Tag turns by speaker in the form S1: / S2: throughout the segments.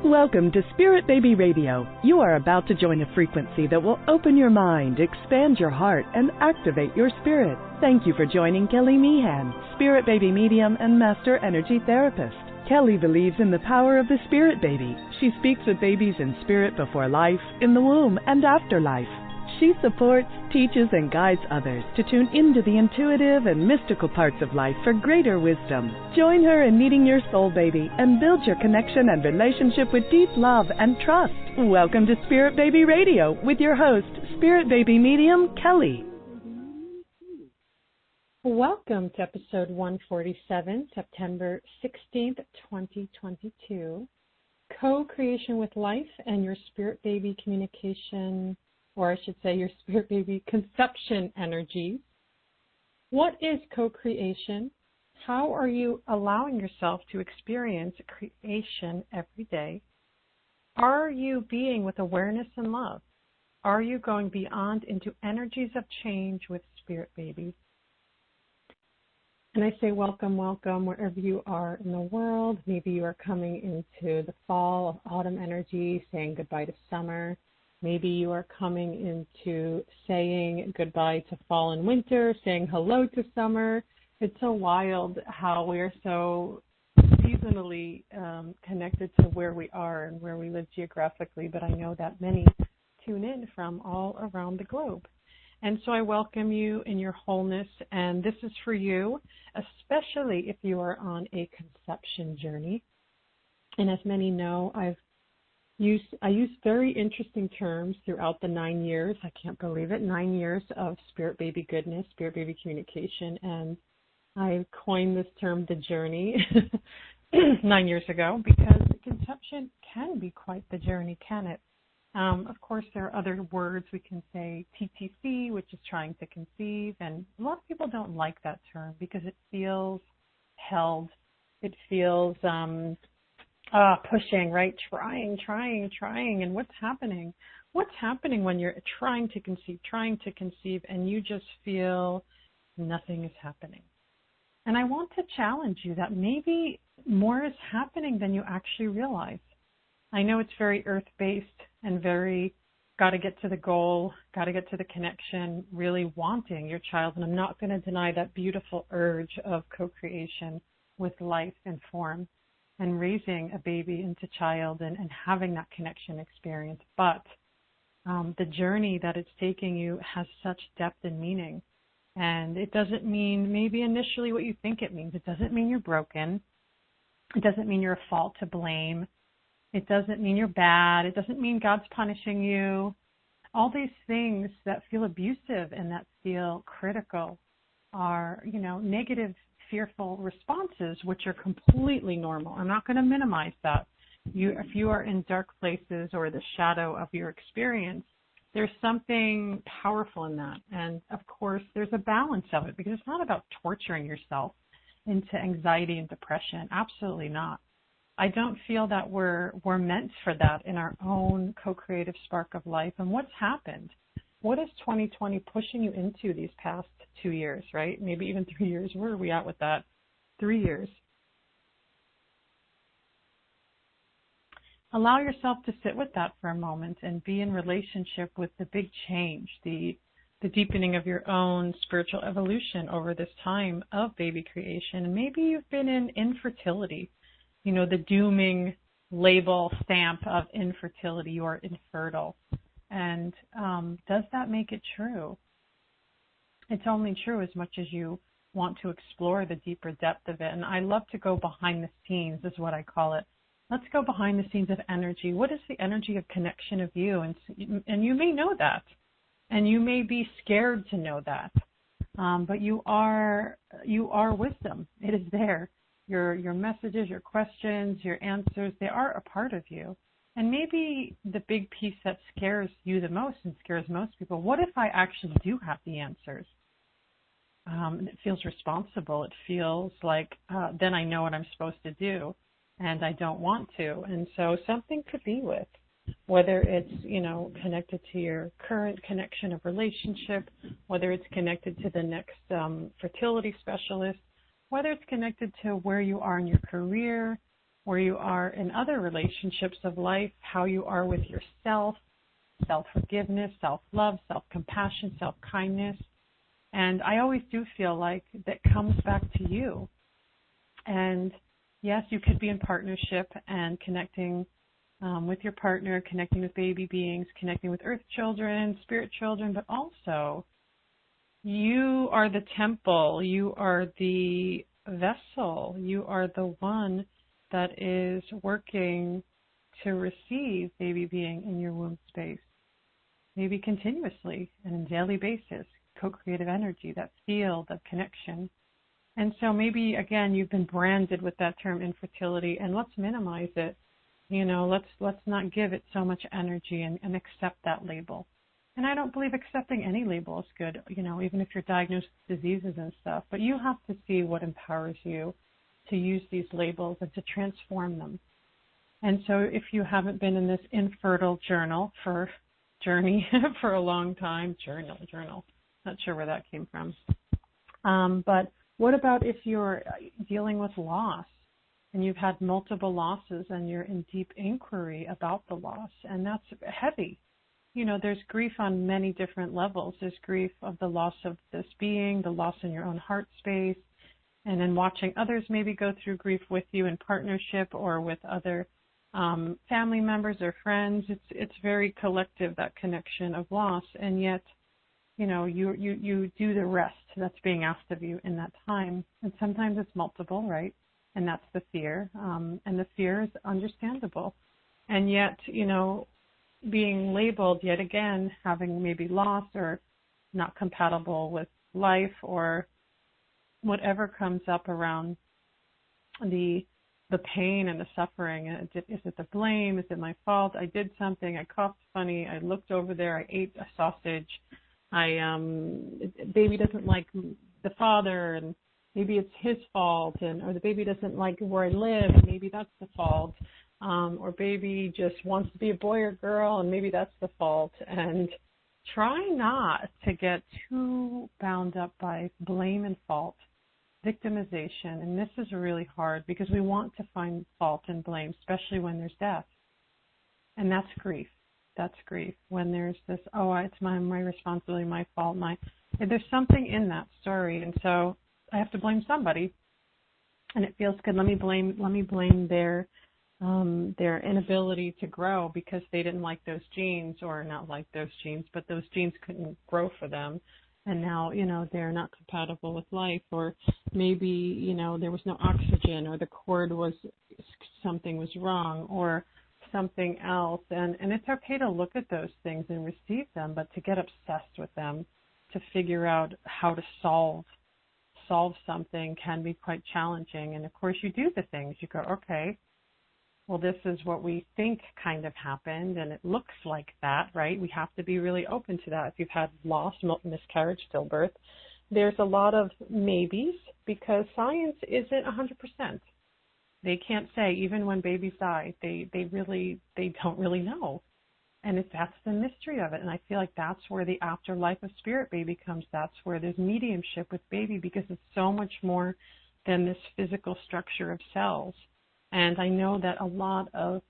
S1: Welcome to Spirit Baby Radio. You are about to join a frequency that will open your mind, expand your heart, and activate your spirit. Thank you for joining Kelly Meehan, Spirit Baby Medium and Master Energy Therapist. Kelly believes in the power of the Spirit Baby. She speaks with babies in spirit before life, in the womb, and after life. She supports, teaches, and guides others to tune into the intuitive and mystical parts of life for greater wisdom. Join her in meeting your soul baby and build your connection and relationship with deep love and trust. Welcome to Spirit Baby Radio with your host, Spirit Baby Medium, Kelly.
S2: Welcome to episode 147, September 16th, 2022. Co-creation with life and your Spirit Baby communication, or I should say your Spirit Baby conception energy. What is co-creation? How are you allowing yourself to experience creation every day? Are you being with awareness and love? Are you going beyond into energies of change with Spirit Babies? And I say welcome, welcome, wherever you are in the world. Maybe you are coming into the fall, autumn energy, saying goodbye to summer. Maybe you are coming into saying goodbye to fall and winter, saying hello to summer. It's so wild how we are so seasonally connected to where we are and where we live geographically, but I know that many tune in from all around the globe. And so I welcome you in your wholeness, and this is for you, especially if you are on a conception journey. And as many know, I use very interesting terms throughout the 9 years. I can't believe it, 9 years of Spirit Baby goodness, Spirit Baby communication, and I coined this term, the journey, 9 years ago, because conception can be quite the journey, can it? Of course, there are other words. We can say TTC, which is trying to conceive, and a lot of people don't like that term because it feels held. It feels pushing, right? Trying. And what's happening? What's happening when you're trying to conceive, and you just feel nothing is happening? And I want to challenge you that maybe more is happening than you actually realize. I know it's very earth-based and very got to get to the goal, got to get to the connection, really wanting your child. And I'm not going to deny that beautiful urge of co-creation with life and form and raising a baby into child and having that connection experience. But the journey that it's taking you has such depth and meaning. And it doesn't mean maybe initially what you think it means. It doesn't mean you're broken. It doesn't mean you're a fault to blame. It doesn't mean you're bad. It doesn't mean God's punishing you. All these things that feel abusive and that feel critical are, negative, fearful responses, which are completely normal. I'm not going to minimize that. If you are in dark places or the shadow of your experience, there's something powerful in that. And, of course, there's a balance of it because it's not about torturing yourself into anxiety and depression. Absolutely not. I don't feel that we're meant for that in our own co-creative spark of life. And what's happened? What is 2020 pushing you into these past 2 years, right? Maybe even 3 years. Where are we at with that? 3 years. Allow yourself to sit with that for a moment and be in relationship with the big change, the deepening of your own spiritual evolution over this time of baby creation. And maybe you've been in infertility. The dooming label stamp of infertility, you are infertile. And does that make it true? It's only true as much as you want to explore the deeper depth of it. And I love to go behind the scenes, is what I call it. Let's go behind the scenes of energy. What is the energy of connection of you? And you may know that. And you may be scared to know that. But you are wisdom. It is there. Your messages, your questions, your answers, they are a part of you. And maybe the big piece that scares you the most and scares most people, what if I actually do have the answers? It feels responsible. It feels like then I know what I'm supposed to do, and I don't want to. And so something could be with, whether it's, connected to your current connection of relationship, whether it's connected to the next fertility specialist, whether it's connected to where you are in your career, where you are in other relationships of life, how you are with yourself, self-forgiveness, self-love, self-compassion, self-kindness. And I always do feel like that comes back to you. And yes, you could be in partnership and connecting with your partner, connecting with baby beings, connecting with earth children, spirit children, but also you are the temple, you are the vessel, you are the one that is working to receive baby being in your womb space, maybe continuously and on a daily basis, co-creative energy, that field, that connection. And so maybe, again, you've been branded with that term infertility, and let's minimize it. Let's not give it so much energy and accept that label. And I don't believe accepting any label is good, even if you're diagnosed with diseases and stuff. But you have to see what empowers you to use these labels and to transform them. And so if you haven't been in this infertile journey for a long time, journal, not sure where that came from. But what about if you're dealing with loss and you've had multiple losses and you're in deep inquiry about the loss, and that's heavy. There's grief on many different levels. There's grief of the loss of this being, the loss in your own heart space, and then watching others maybe go through grief with you in partnership or with other family members or friends. It's very collective, that connection of loss, and yet, you do the rest that's being asked of you in that time. And sometimes it's multiple, right? And that's the fear. And the fear is understandable. And yet, being labeled yet again, having maybe lost or not compatible with life or whatever comes up around the pain and the suffering. Is it the blame? Is it my fault? I did something. I coughed funny. I looked over there. I ate a sausage. Baby doesn't like the father, and maybe it's his fault, or the baby doesn't like where I live, and maybe that's the fault. Or baby just wants to be a boy or girl, and maybe that's the fault. And try not to get too bound up by blame and fault, victimization. And this is really hard because we want to find fault and blame, especially when there's death. And that's grief. That's grief. When there's this, it's my responsibility, my fault, there's something in that story. And so I have to blame somebody. And it feels good. Let me blame their inability to grow because they didn't like those genes, or not like those genes, but those genes couldn't grow for them. And now, they're not compatible with life, or maybe, there was no oxygen, or the cord something was wrong, or something else. And it's okay to look at those things and receive them, but to get obsessed with them, to figure out how to solve something can be quite challenging. And of course you do the things. You go, okay, well, this is what we think kind of happened, and it looks like that, right? We have to be really open to that. If you've had loss, miscarriage, stillbirth, there's a lot of maybes because science isn't 100%. They can't say, even when babies die, they don't really know. And that's the mystery of it. And I feel like that's where the afterlife of spirit baby comes. That's where there's mediumship with baby, because it's so much more than this physical structure of cells. And I know that a lot of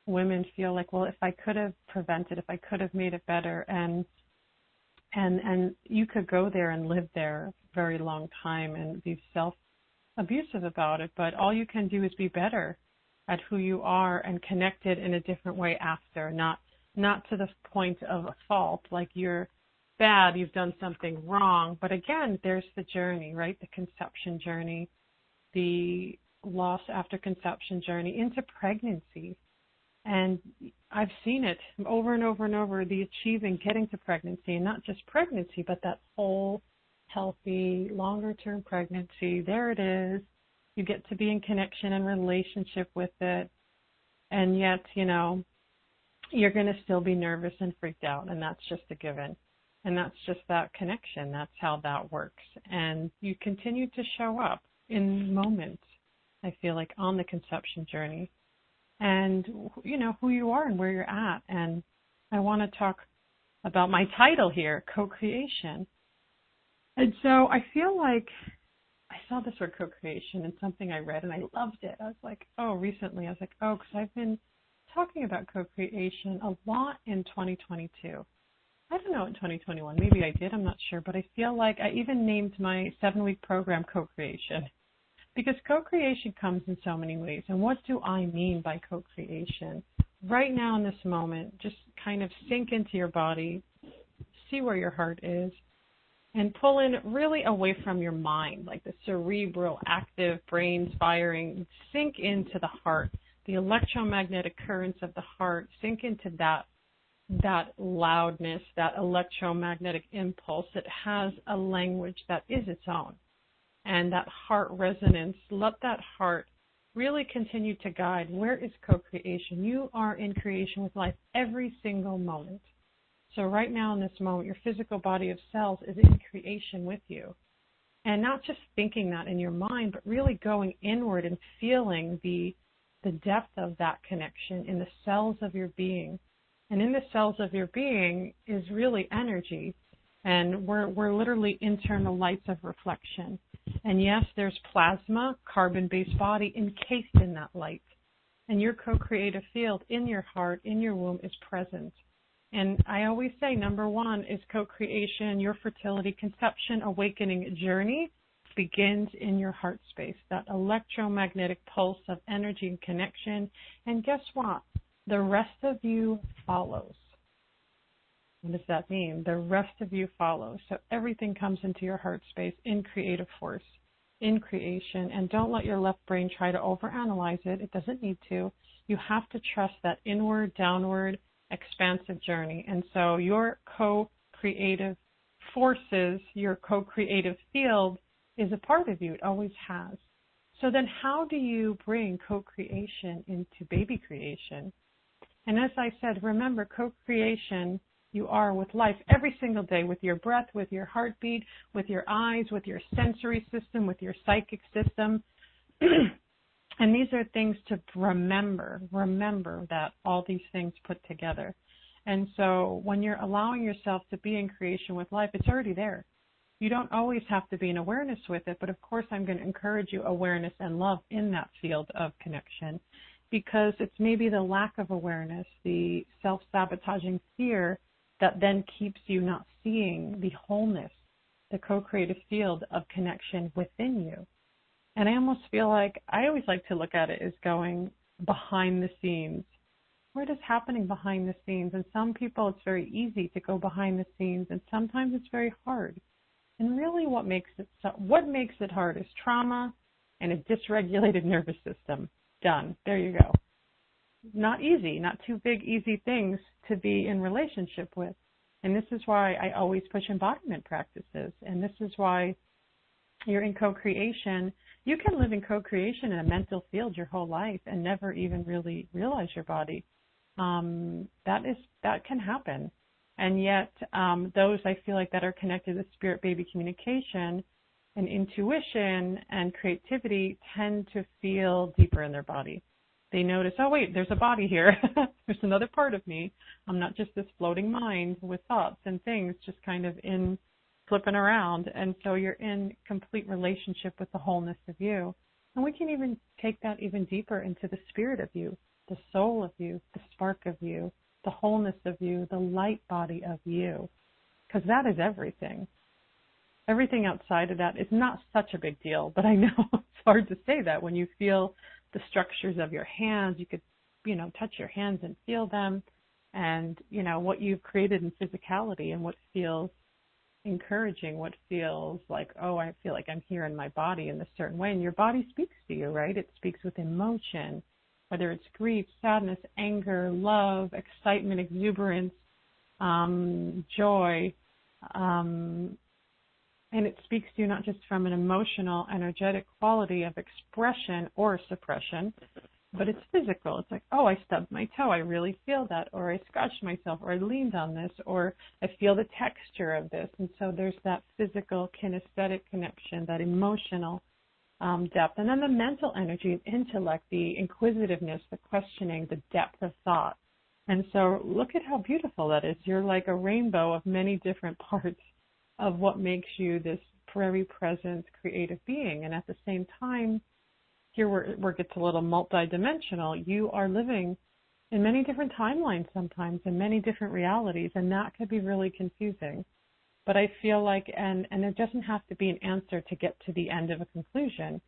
S2: women feel like, well, if I could have prevented, if I could have made it better, and you could go there and live there a very long time and be self-abusive about it, but all you can do is be better at who you are and connected in a different way after, not to the point of a fault, like you're bad, you've done something wrong. But again, there's the journey, right? The conception journey, the loss after conception journey into pregnancy. And I've seen it over and over and over, the achieving, getting to pregnancy, and not just pregnancy, but that whole healthy, longer-term pregnancy. There it is. You get to be in connection and relationship with it. And yet, you're going to still be nervous and freaked out, and that's just a given. And that's just that connection. That's how that works. And you continue to show up in moments, I feel like, on the conception journey, and who you are and where you're at. And I want to talk about my title here, co-creation. And so I feel like I saw this word co-creation in something I read, and I loved it. I was like, oh, recently, I was like, oh, because I've been talking about co-creation a lot in 2022. I don't know in 2021. Maybe I did. I'm not sure. But I feel like I even named my 7-week program Co-Creation, because co-creation comes in so many ways. And what do I mean by co-creation? Right now in this moment, just kind of sink into your body, see where your heart is, and pull in really away from your mind, like the cerebral, active, brain firing. Sink into the heart, the electromagnetic currents of the heart. Sink into that loudness, that electromagnetic impulse. It has a language that is its own. And that heart resonance, let that heart really continue to guide. Where is co-creation? You are in creation with life every single moment. So right now in this moment, your physical body of cells is in creation with you. And not just thinking that in your mind, but really going inward and feeling the depth of that connection in the cells of your being. And in the cells of your being is really energy. And we're literally internal lights of reflection. And yes, there's plasma, carbon-based body encased in that light. And your co-creative field in your heart, in your womb, is present. And I always say, number one is co-creation. Your fertility, conception, awakening journey begins in your heart space, that electromagnetic pulse of energy and connection. And guess what? The rest of you follows. What does that mean? The rest of you follows. So everything comes into your heart space in creative force, in creation. And don't let your left brain try to overanalyze it. It doesn't need to. You have to trust that inward, downward, expansive journey. And so your co-creative forces, your co-creative field is a part of you. It always has. So then how do you bring co-creation into baby creation? And as I said, remember, co-creation, you are with life every single day, with your breath, with your heartbeat, with your eyes, with your sensory system, with your psychic system. And these are things to remember that all these things put together. And so when you're allowing yourself to be in creation with life, it's already there. You don't always have to be in awareness with it, but of course I'm going to encourage you awareness and love in that field of connection, because it's maybe the lack of awareness, the self-sabotaging fear that then keeps you not seeing the wholeness, the co-creative field of connection within you. And I almost feel like, I always like to look at it as going behind the scenes. What is happening behind the scenes? And some people, it's very easy to go behind the scenes, and sometimes it's very hard. And really what makes it hard is trauma and a dysregulated nervous system. Done. There you go. Not easy, not two big, easy things to be in relationship with. And this is why I always push embodiment practices. And this is why you're in co-creation. You can live in co-creation in a mental field your whole life and never even really realize your body. That can happen. And yet those I feel like that are connected to spirit-baby communication and intuition and creativity tend to feel deeper in their body. They notice, oh, wait, there's a body here. There's another part of me. I'm not just this floating mind with thoughts and things just kind of in flipping around. And so you're in complete relationship with the wholeness of you. And we can even take that even deeper into the spirit of you, the soul of you, the spark of you, the wholeness of you, the light body of you, because that is everything. Everything outside of that is not such a big deal, but I know it's hard to say that when you feel the structures of your hands. You could, touch your hands and feel them, and, what you've created in physicality and what feels encouraging, what feels like, oh, I feel like I'm here in my body in a certain way. And your body speaks to you, right? It speaks with emotion, whether it's grief, sadness, anger, love, excitement, exuberance, joy, and it speaks to you not just from an emotional, energetic quality of expression or suppression, but it's physical. It's like, oh, I stubbed my toe. I really feel that. Or I scratched myself, or I leaned on this, or I feel the texture of this. And so there's that physical, kinesthetic connection, that emotional depth. And then the mental energy, intellect, the inquisitiveness, the questioning, the depth of thought. And so look at how beautiful that is. You're like a rainbow of many different parts of what makes you this very present creative being. And at the same time, here where it gets a little multidimensional, you are living in many different timelines sometimes, in many different realities, and that could be really confusing. But I feel like, and it doesn't have to be an answer to get to the end of a conclusion.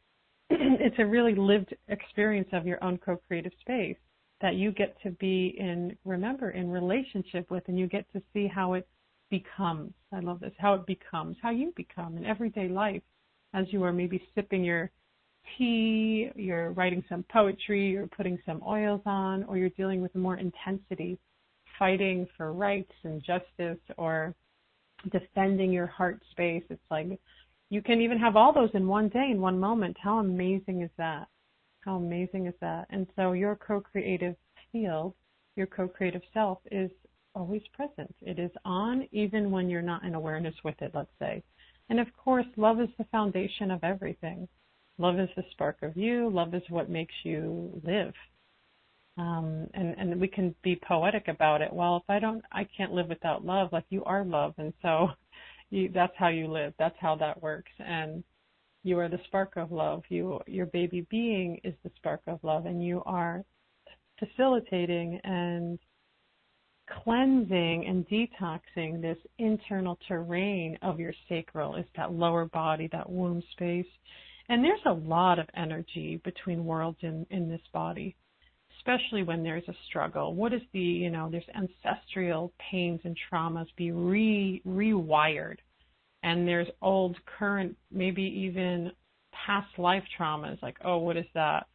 S2: It's a really lived experience of your own co-creative space that you get to be in relationship with, and you get to see how it becomes. I love this, how it becomes, how you become in everyday life as you are maybe sipping your tea, you're writing some poetry, you're putting some oils on, or you're dealing with more intensity, fighting for rights and justice, or defending your heart space. It's like you can even have all those in one day, in one moment. How amazing is that? How amazing is that? And so your co-creative field, your co-creative self is always present. It is on even when you're not in awareness with it, let's say. And of course, love is the foundation of everything. Love is the spark of you. Love is what makes you live. And we can be poetic about it. Well, I can't live without love. Like, you are love. And so that's how you live. That's how that works. And you are the spark of love. Your baby being is the spark of love. And you are facilitating and cleansing and detoxing this internal terrain of your sacral, is that lower body, that womb space. And there's a lot of energy between worlds in this body, especially when there's a struggle. What is there's ancestral pains and traumas be rewired. And there's old, current, maybe even past life traumas, like, oh, what is that?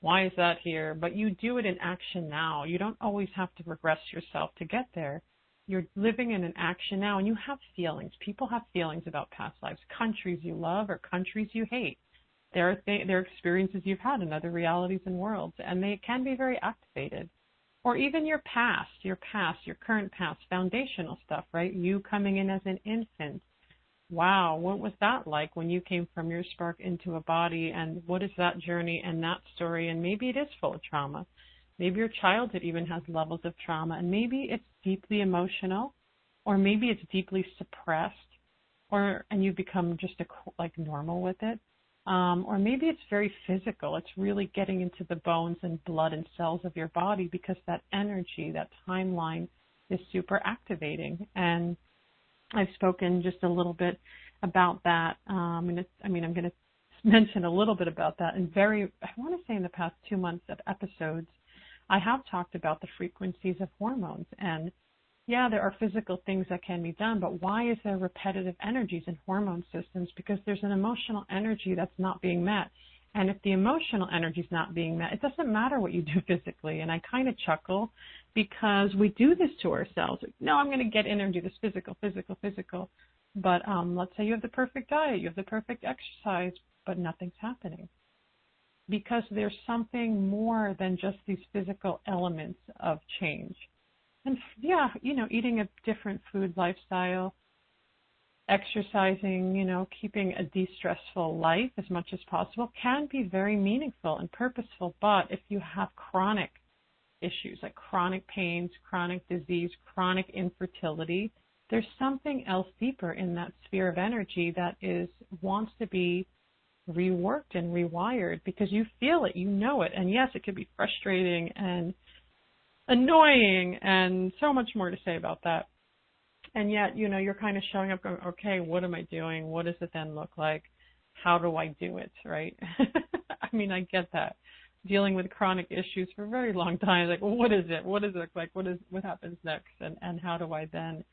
S2: Why is that here? But you do it in action now. You don't always have to regress yourself to get there. You're living in an action now, and you have feelings. People have feelings about past lives, countries you love or countries you hate. There are experiences you've had in other realities and worlds, and they can be very activated. Or even your past, your current past, foundational stuff, right? You coming in as an infant. Wow, what was that like when you came from your spark into a body, and what is that journey and that story? And maybe it is full of trauma. Maybe your childhood even has levels of trauma, and maybe it's deeply emotional, or maybe it's deeply suppressed, and you become just normal with it. Or maybe it's very physical. It's really getting into the bones and blood and cells of your body, because that energy, that timeline is super activating. And I've spoken just a little bit about that. I'm going to mention a little bit about that. I want to say in the past 2 months of episodes, I have talked about the frequencies of hormones. And yeah, there are physical things that can be done, but why is there repetitive energies in hormone systems? Because there's an emotional energy that's not being met. And if the emotional energy is not being met, it doesn't matter what you do physically. And I kind of chuckle because we do this to ourselves. No, I'm going to get energy, this physical. But let's say you have the perfect diet, you have the perfect exercise, but nothing's happening. Because there's something more than just these physical elements of change. And yeah, eating a different food lifestyle, exercising, keeping a de-stressful life as much as possible can be very meaningful and purposeful. But if you have chronic issues like chronic pains, chronic disease, chronic infertility, there's something else deeper in that sphere of energy that wants to be reworked and rewired, because you feel it, you know it. And yes, it could be frustrating and annoying and so much more to say about that. And yet, you're kind of showing up going, okay, what am I doing? What does it then look like? How do I do it, right? I get that. Dealing with chronic issues for a very long time, like, well, what is it? What does it look like? What happens next? And how do I then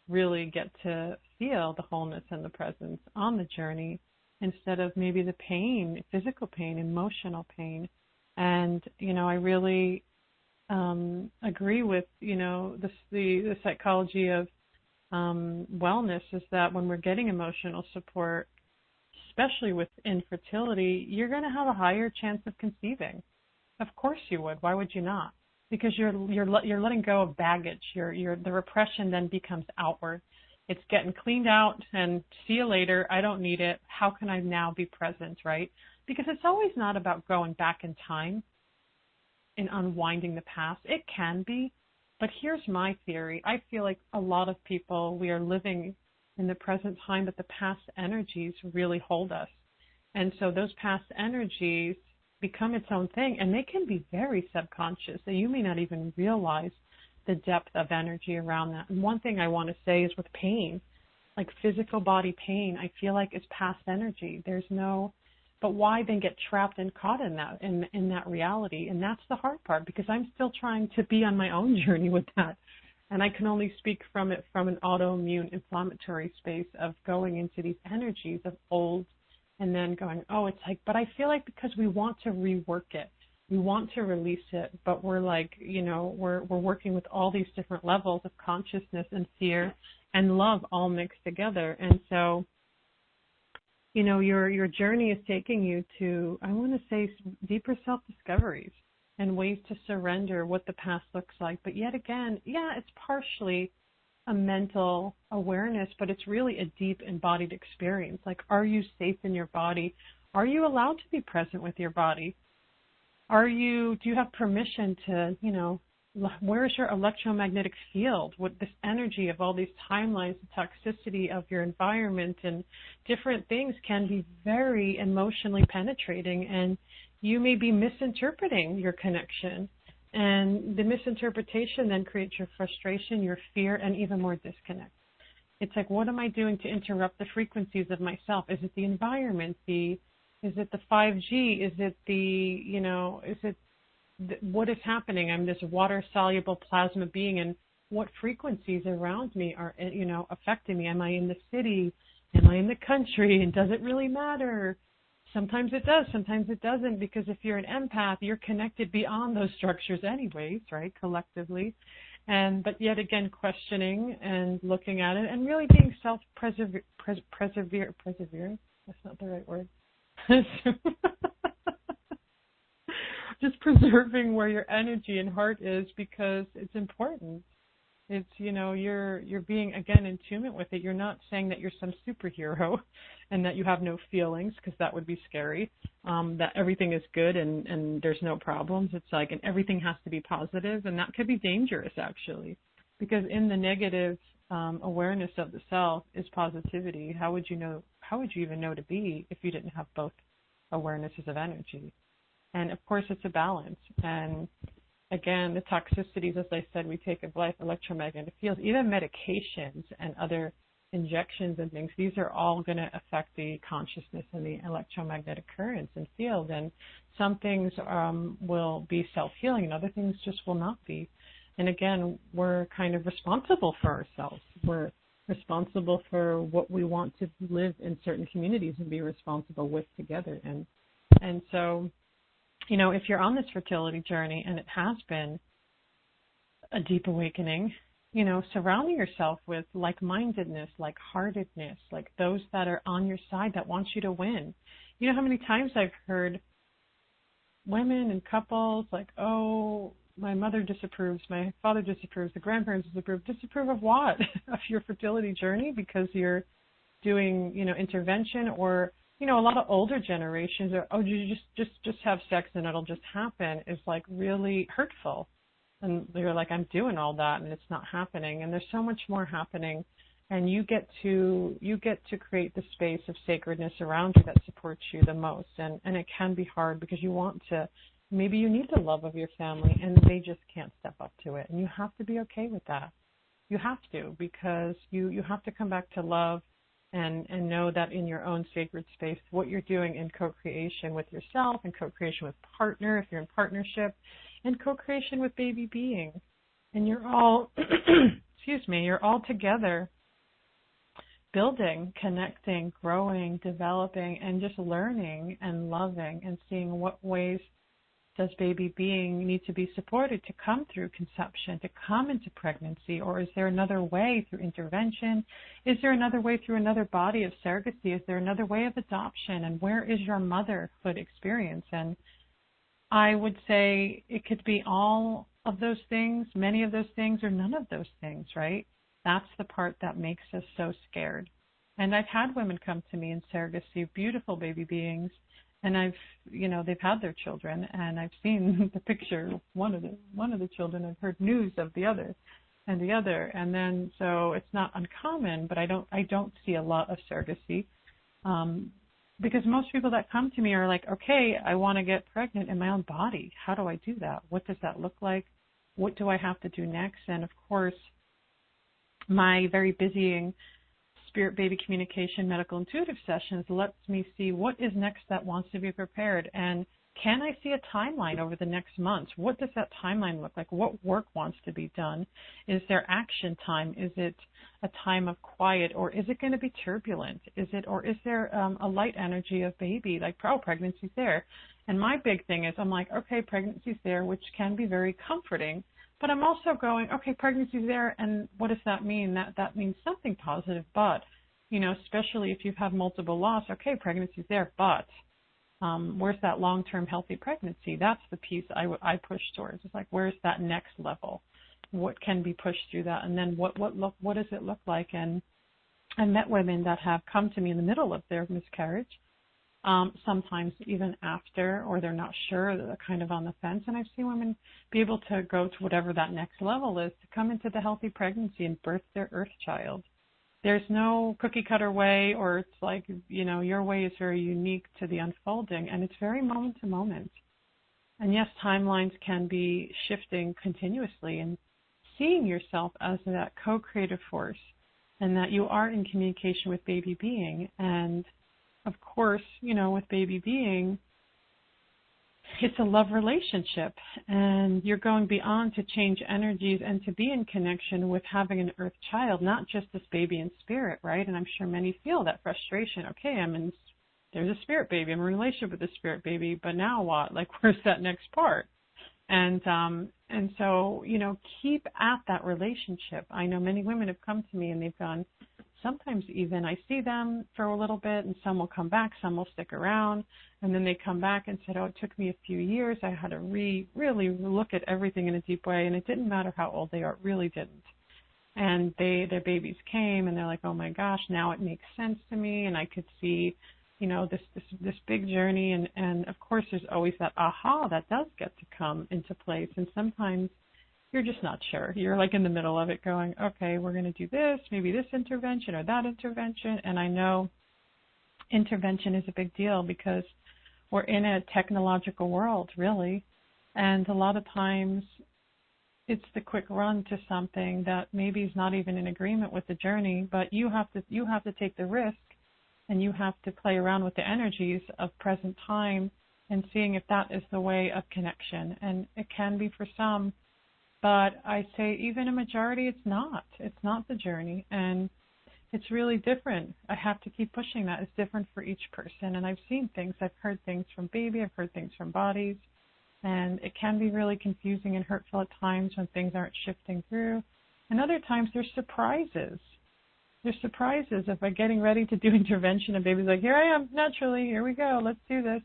S2: really get to feel the wholeness and the presence on the journey, instead of maybe the pain, physical pain, emotional pain? And, I really agree with, the psychology of wellness is that when we're getting emotional support, especially with infertility, you're going to have a higher chance of conceiving. Of course you would. Why would you not? Because you're letting go of baggage. The repression then becomes outward. It's getting cleaned out and see you later. I don't need it. How can I now be present, right? Because it's always not about going back in time and unwinding the past. It can be, but here's my theory. I feel like a lot of people, we are living in the present time, but the past energies really hold us. And so those past energies become its own thing, and they can be very subconscious, so you may not even realize the depth of energy around that. And one thing I want to say is with pain, like physical body pain, I feel like it's past energy. But why then get trapped and caught in that reality? And that's the hard part, because I'm still trying to be on my own journey with that. And I can only speak from it from an autoimmune inflammatory space of going into these energies of old and then going, oh, it's like, but I feel like because we want to rework it, we want to release it, but we're like, we're working with all these different levels of consciousness and fear and love all mixed together. And so, your journey is taking you to, I want to say, deeper self-discoveries and ways to surrender what the past looks like. But yet again, it's partially a mental awareness, but it's really a deep embodied experience. Like, are you safe in your body? Are you allowed to be present with your body? Do you have permission to, where is your electromagnetic field? With this energy of all these timelines, the toxicity of your environment and different things can be very emotionally penetrating, and you may be misinterpreting your connection. And the misinterpretation then creates your frustration, your fear, and even more disconnect. It's like, what am I doing to interrupt the frequencies of myself? Is it the environment? Is it the 5G? Is it what is happening? I'm this water-soluble plasma being, and what frequencies around me are, affecting me? Am I in the city? Am I in the country? And does it really matter? Sometimes it does, sometimes it doesn't, because if you're an empath, you're connected beyond those structures anyways, right, collectively. But yet again, questioning and looking at it and really being persevering. That's not the right word. Just preserving where your energy and heart is, because it's important. It's, you're being, again, in tune with it. You're not saying that you're some superhero and that you have no feelings, because that would be scary, that everything is good and there's no problems. It's like, and everything has to be positive, and that could be dangerous, actually, because in the negative awareness of the self is positivity. How would you even know to be if you didn't have both awarenesses of energy? And, of course, it's a balance. And, again, the toxicities, as I said, we take of life, electromagnetic fields, even medications and other injections and things, these are all going to affect the consciousness and the electromagnetic currents and field. And some things will be self-healing and other things just will not be. And, again, we're kind of responsible for ourselves. We're responsible for what we want to live in certain communities and be responsible with together. And so, if you're on this fertility journey, and it has been a deep awakening, surrounding yourself with like-mindedness, like-heartedness, like those that are on your side that want you to win. You know how many times I've heard women and couples like, oh, my mother disapproves, my father disapproves, the grandparents disapprove of what? Of your fertility journey because you're doing, intervention, or a lot of older generations are, oh, you just have sex and it'll just happen, is like really hurtful. And they're like, I'm doing all that and it's not happening. And there's so much more happening. And you get to create the space of sacredness around you that supports you the most. And it can be hard because maybe you need the love of your family and they just can't step up to it. And you have to be okay with that. You have to, because you have to come back to love and know that in your own sacred space, what you're doing in co-creation with yourself and co-creation with partner, if you're in partnership, and co-creation with baby beings. And you're all, you're all together building, connecting, growing, developing, and just learning and loving and seeing what ways does baby being need to be supported to come through conception, to come into pregnancy, or is there another way through intervention? Is there another way through another body of surrogacy? Is there another way of adoption? And where is your motherhood experience? And I would say it could be all of those things, many of those things, or none of those things, right? That's the part that makes us so scared. And I've had women come to me in surrogacy, beautiful baby beings, and they've had their children, and I've seen the picture, one of the children, I've heard news of the other. and the other. And then, so it's not uncommon, but I don't see a lot of surrogacy. Because most people that come to me are like, okay, I want to get pregnant in my own body. How do I do that? What does that look like? What do I have to do next? And of course, my very busying Spirit Baby Communication Medical Intuitive sessions lets me see what is next that wants to be prepared. And can I see a timeline over the next months? What does that timeline look like? What work wants to be done? Is there action time? Is it a time of quiet, or is it going to be turbulent? Is there a light energy of baby, like, oh, pregnancy's there? And my big thing is, I'm like, okay, pregnancy's there, which can be very comforting, but I'm also going, okay, pregnancy's there, and what does that mean? That means something positive, but, especially if you've had multiple loss, okay, pregnancy's there, but where's that long-term healthy pregnancy? That's the piece I push towards. It's like, where's that next level? What can be pushed through that? And then what does it look like? And I met women that have come to me in the middle of their miscarriage, sometimes even after, or they're not sure, they're kind of on the fence. And I've seen women be able to go to whatever that next level is to come into the healthy pregnancy and birth their earth child. There's no cookie cutter way, or it's like, your way is very unique to the unfolding, and it's very moment to moment. And yes, timelines can be shifting continuously, and seeing yourself as that co-creative force, and that you are in communication with baby being. And of course, with baby being, it's a love relationship, and you're going beyond to change energies and to be in connection with having an earth child, not just this baby in spirit, right? And I'm sure many feel that frustration. Okay, there's a spirit baby, I'm in a relationship with a spirit baby, but now what? Like, where's that next part? And so, keep at that relationship. I know many women have come to me and they've gone, sometimes even I see them for a little bit, and some will come back, some will stick around, and then they come back and said, oh, it took me a few years. I had to really look at everything in a deep way, and it didn't matter how old they are. It really didn't. And their babies came, and they're like, oh my gosh, now it makes sense to me, and I could see, this big journey, and of course there's always that aha that does get to come into place, and sometimes you're just not sure. You're like in the middle of it going, okay, we're going to do this, maybe this intervention or that intervention. And I know intervention is a big deal because we're in a technological world, really. And a lot of times it's the quick run to something that maybe is not even in agreement with the journey, but you have to take the risk, and you have to play around with the energies of present time and seeing if that is the way of connection. And it can be for some, but I say even a majority, it's not. It's not the journey, and it's really different. I have to keep pushing that. It's different for each person, and I've seen things. I've heard things from baby. I've heard things from bodies, and it can be really confusing and hurtful at times when things aren't shifting through. And other times there's surprises. There's surprises of like getting ready to do intervention, and baby's like, here I am, naturally, here we go, let's do this.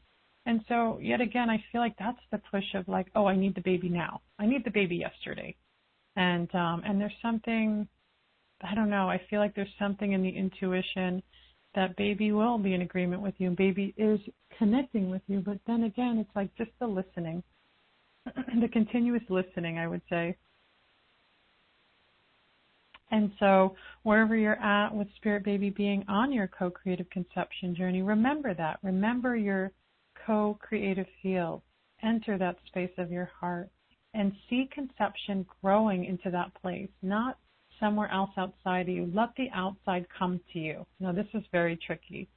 S2: And so, yet again, I feel like that's the push of like, oh, I need the baby now. I need the baby yesterday. And there's something, I don't know, I feel like there's something in the intuition that baby will be in agreement with you, and baby is connecting with you. But then again, it's like just the listening, the continuous listening, I would say. And so wherever you're at with Spirit Baby being on your co-creative conception journey, remember that. Remember your co-creative field. Enter that space of your heart and see conception growing into that place, not somewhere else outside of you. Let the outside come to you. Now, this is very tricky,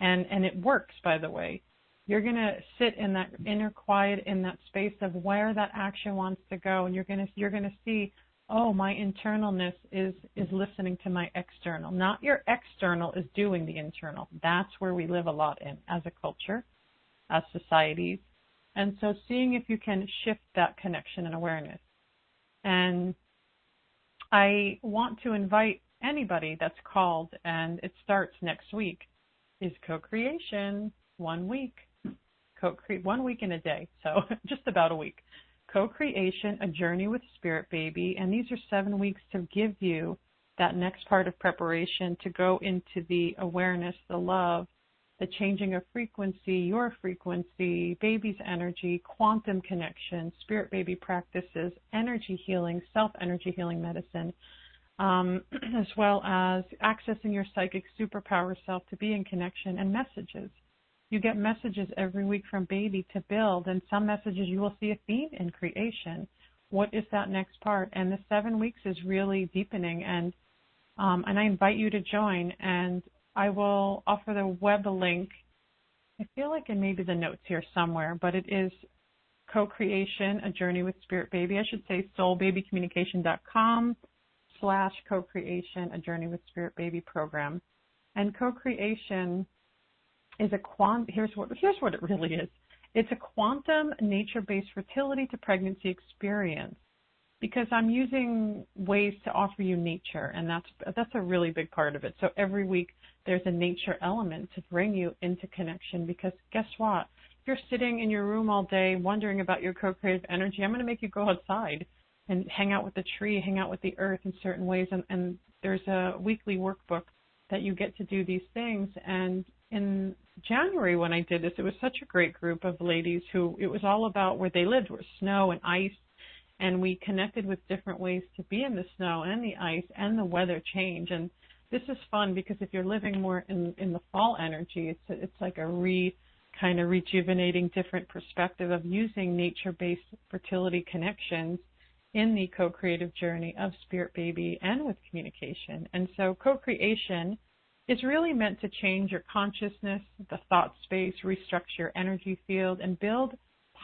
S2: and it works, by the way. You're going to sit in that inner quiet, in that space of where that action wants to go, and you're going to see, oh, my internalness is listening to my external. Not your external is doing the internal. That's where we live a lot in as a culture, as societies. And so seeing if you can shift that connection and awareness. And I want to invite anybody that's called, and it starts next week, is co-creation, 1 week. 1 week in a day, so just about a week. Co-creation, a journey with Spirit Baby, and these are 7 weeks to give you that next part of preparation to go into the awareness, the love, the changing of frequency, your frequency, baby's energy, quantum connection, spirit baby practices, energy healing, self-energy healing medicine, as well as accessing your psychic superpower self to be in connection, and messages. You get messages every week from baby to build, and some messages you will see a theme in creation. What is that next part? And the 7 weeks is really deepening, and I invite you to join, and I will offer the web link. I feel like it may be the notes here somewhere, but it is Co-Creation, A Journey with Spirit Baby. I should say soulbabycommunication.com/co-creation, A Journey with Spirit Baby program. And co-creation is here's what it really is. It's a quantum nature-based fertility to pregnancy experience, because I'm using ways to offer you nature, and that's a really big part of it. So every week there's a nature element to bring you into connection, because guess what? If you're sitting in your room all day wondering about your co-creative energy, I'm going to make you go outside and hang out with the tree, hang out with the earth in certain ways, and there's a weekly workbook that you get to do these things. And in January when I did this, it was such a great group of ladies who it was all about where they lived, where snow and ice, and we connected with different ways to be in the snow and the ice and the weather change. And this is fun because if you're living more in the fall energy, it's like a kind of rejuvenating different perspective of using nature-based fertility connections in the co-creative journey of Spirit Baby and with communication. And so co-creation is really meant to change your consciousness, the thought space, restructure your energy field, and build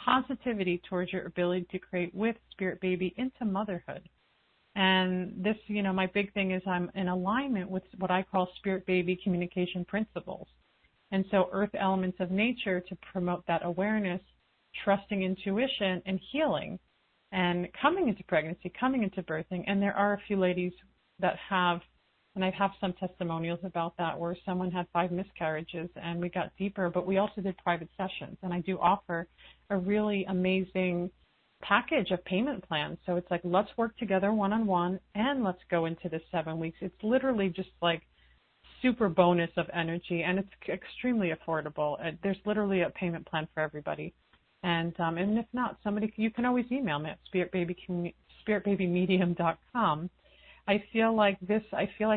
S2: positivity towards your ability to create with Spirit Baby into motherhood. And this, my big thing is I'm in alignment with what I call Spirit Baby communication principles. And so earth elements of nature to promote that awareness, trusting intuition, and healing, and coming into pregnancy, coming into birthing. And there are a few ladies that have, and I have some testimonials about that, where someone had 5 miscarriages and we got deeper, but we also did private sessions. And I do offer a really amazing package of payment plans. So it's like, let's work together one-on-one and let's go into the 7 weeks. It's literally just like super bonus of energy, and it's extremely affordable. There's literally a payment plan for everybody. And if not, you can always email me at spiritbabymedium.com. I feel like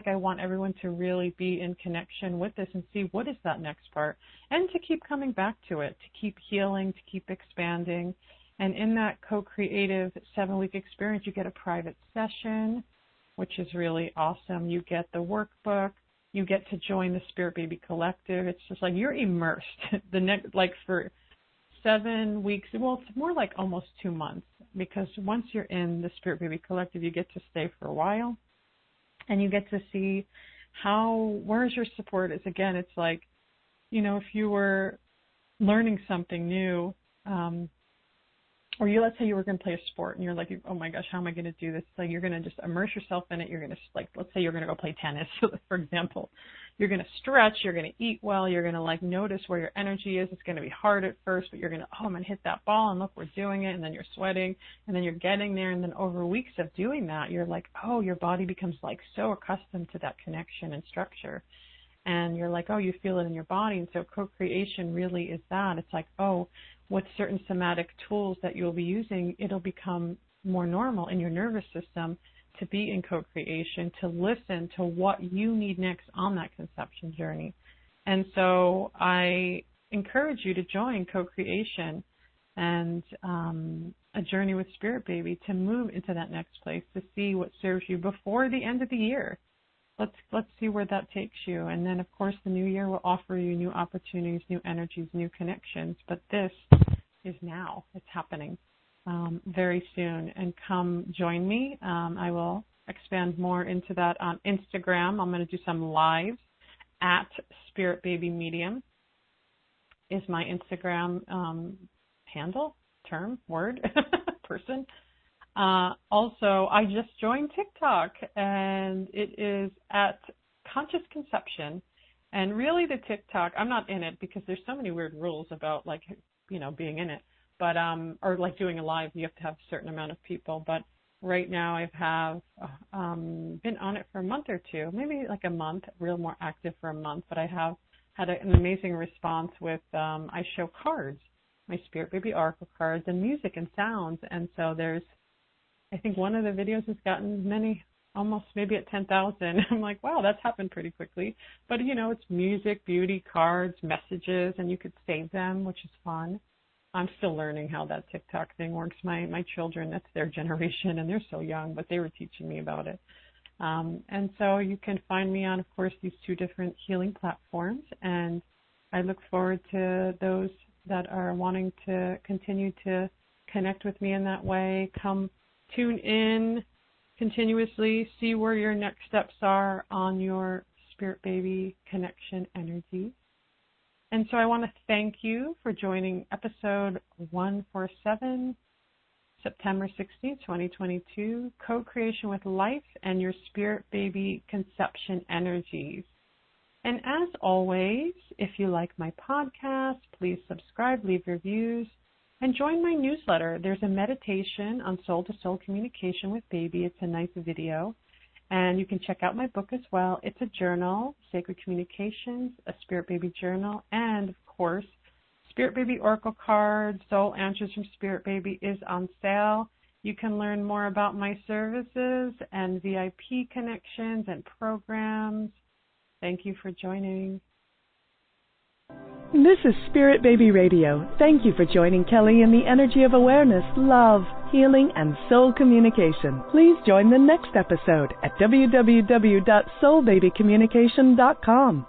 S2: I want everyone to really be in connection with this and see what is that next part, and to keep coming back to it, to keep healing, to keep expanding. And in that co-creative 7-week experience, you get a private session, which is really awesome. You get the workbook. You get to join the Spirit Baby Collective. It's just like you're immersed for 7 weeks. Well, it's more like almost 2 months, because once you're in the Spirit Baby Collective, you get to stay for a while, and you get to see where's your support is. Again, it's like, if you were learning something new, or let's say you were going to play a sport and you're like, oh my gosh, how am I going to do this? Like, you're going to just immerse yourself in it. You're going to, let's say you're going to go play tennis, for example. You're going to stretch, you're going to eat well, you're going to notice where your energy is. It's going to be hard at first, but you're going to, I'm going to hit that ball, and look, we're doing it. And then you're sweating, and then you're getting there. And then over weeks of doing that, you're like, your body becomes so accustomed to that connection and structure. And you're like, you feel it in your body. And so co-creation really is that. It's like, with certain somatic tools that you'll be using, it'll become more normal in your nervous system to be in co-creation, to listen to what you need next on that conception journey. And so I encourage you to join co-creation and A Journey with Spirit Baby to move into that next place, to see what serves you before the end of the year. Let's see where that takes you. And then, of course, the new year will offer you new opportunities, new energies, new connections. But this is now. It's happening very soon. And come join me. I will expand more into that on Instagram. I'm going to do some lives at Spirit Baby Medium is my Instagram handle, term, word, person. Also, I just joined TikTok, and it is at Conscious Conception. And really the TikTok, I'm not in it because there's so many weird rules about being in it, but or doing a live, you have to have a certain amount of people. But right now I have been on it for a month or two, maybe a month, real more active for a month, but I have had an amazing response with I show cards, my Spirit Baby Oracle cards, and music and sounds. And so I think one of the videos has gotten many, almost maybe at 10,000. I'm like, wow, that's happened pretty quickly. But, it's music, beauty, cards, messages, and you could save them, which is fun. I'm still learning how that TikTok thing works. My children, that's their generation, and they're so young, but they were teaching me about it. And so you can find me on, of course, these 2 different healing platforms, and I look forward to those that are wanting to continue to connect with me in that way. Come tune in continuously, see where your next steps are on your Spirit Baby connection energy. And so I want to thank you for joining episode 147, September 16th, 2022, Co-Creation with Life and your Spirit Baby Conception Energies. And as always, if you like my podcast, please subscribe, leave reviews, and join my newsletter. There's a meditation on soul-to-soul communication with baby. It's a nice video. And you can check out my book as well. It's a journal, Sacred Communications, a Spirit Baby journal, and, of course, Spirit Baby Oracle cards, Soul Answers from Spirit Baby is on sale. You can learn more about my services and VIP connections and programs. Thank you for joining.
S1: This is Spirit Baby Radio. Thank you for joining Kelly in the energy of awareness, love, healing, and soul communication. Please join the next episode at www.soulbabycommunication.com.